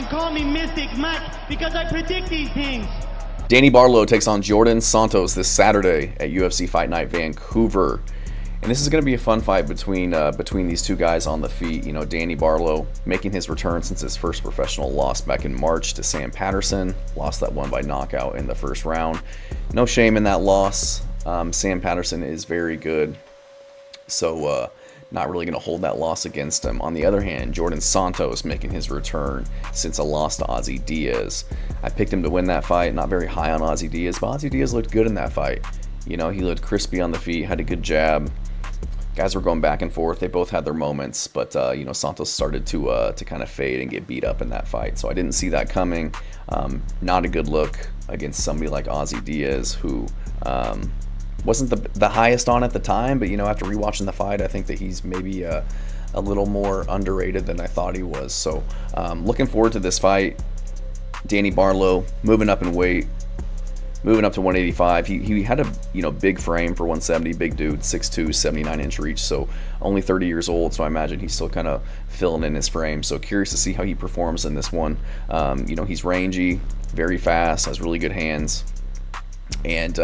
can call me Mystic Mike because I predict these things. Danny Barlow takes on Djorden Santos this Saturday at UFC Fight Night Vancouver. And this is going to be a fun fight between these two guys on the feet. You know, Danny Barlow making his return since his first professional loss back in March to Sam Patterson. Lost that one by knockout in the first round. No shame in that loss. Sam Patterson is very good. So not really going to hold that loss against him. On the other hand, Djorden Santos making his return since a loss to Ozzy Diaz. I picked him to win that fight. Not very high on Ozzy Diaz, but Ozzy Diaz looked good in that fight. You know, he looked crispy on the feet, had a good jab. Guys were going back and forth. They both had their moments, but you know, Santos started to kind of fade and get beat up in that fight. So I didn't see that coming. Not a good look against somebody like Ozzy Diaz, who wasn't the highest on at the time. But you know, after rewatching the fight, I think that he's maybe a little more underrated than I thought he was. So looking forward to this fight. Danny Barlow moving up in weight. Moving up to 185, he had a big frame for 170, big dude, 6'2", 79-inch reach, so only 30 years old, so I imagine he's still kind of filling in his frame. So curious to see how he performs in this one. You know, he's rangy, very fast, has really good hands, and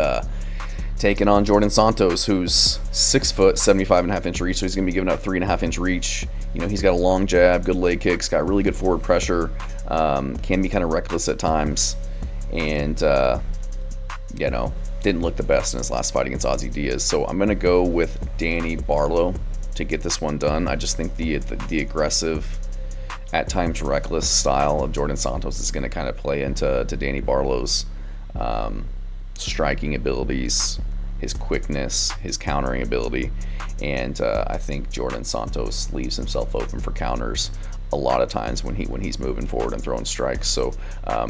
taking on Djorden Santos, who's 6 foot, 75.5-inch reach, so he's going to be giving up 3.5-inch reach. You know, he's got a long jab, good leg kicks, got really good forward pressure, can be kind of reckless at times, and you know, didn't look the best in his last fight against Ozzy Diaz. So I'm going to go with Danny Barlow to get this one done. I just think the aggressive, at times reckless style of Djorden Santos is going to kind of play into Danny Barlow's striking abilities, his quickness, his countering ability. And I think Djorden Santos leaves himself open for counters a lot of times when he's moving forward and throwing strikes. So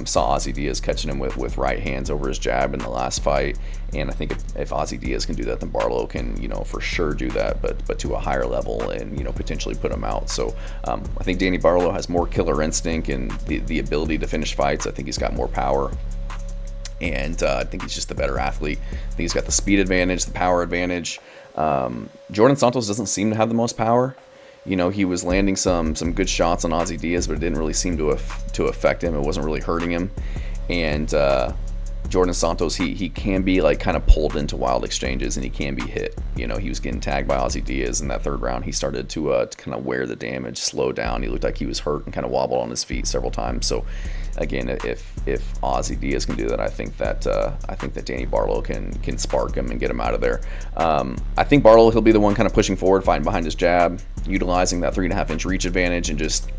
saw Ozzy Diaz catching him with right hands over his jab in the last fight, and I think if Ozzy Diaz can do that, then Barlow can, you know, for sure do that, but to a higher level, and, you know, potentially put him out. So I think Danny Barlow has more killer instinct and the ability to finish fights. I think he's got more power, and I think he's just the better athlete. I think he's got the speed advantage, the power advantage. Djorden Santos doesn't seem to have the most power. You know, he was landing some good shots on Ozzy Diaz, but it didn't really seem to affect him. It wasn't really hurting him. And Djorden Santos, he can be like kind of pulled into wild exchanges, and he can be hit. You know, he was getting tagged by Ozzy Diaz in that third round. He started to kind of wear the damage, slow down. He looked like he was hurt and kind of wobbled on his feet several times. So again, if Ozzy Diaz can do that, I think that Danny Barlow can spark him and get him out of there. I think Barlow, he'll be the one kind of pushing forward, fighting behind his jab, utilizing that 3.5-inch reach advantage, and just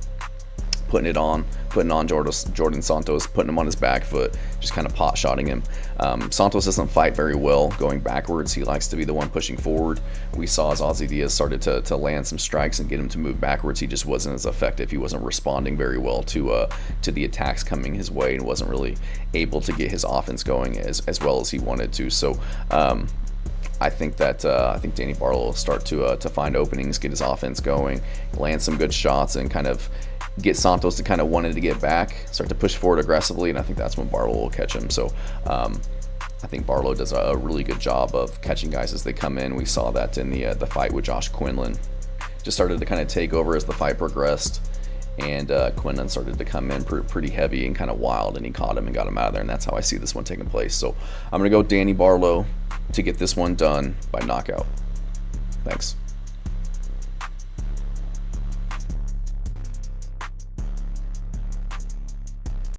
putting on Djorden Santos, putting him on his back foot, just kind of pot-shotting him. Santos doesn't fight very well going backwards. He likes to be the one pushing forward. We saw as Ozzy Diaz started to land some strikes and get him to move backwards, he just wasn't as effective. He wasn't responding very well to the attacks coming his way, and wasn't really able to get his offense going as well as he wanted to. So I think Danny Barlow will start to find openings, get his offense going, land some good shots, and kind of get Santos to kind of wanting to get back, start to push forward aggressively, and I think that's when Barlow will catch him. So I think Barlow does a really good job of catching guys as they come in. We saw that in the fight with Josh Quinlan. Just started to kind of take over as the fight progressed, and Quinlan started to come in pretty heavy and kind of wild, and he caught him and got him out of there, and that's how I see this one taking place. So I'm going to go Danny Barlow to get this one done by knockout. Thanks.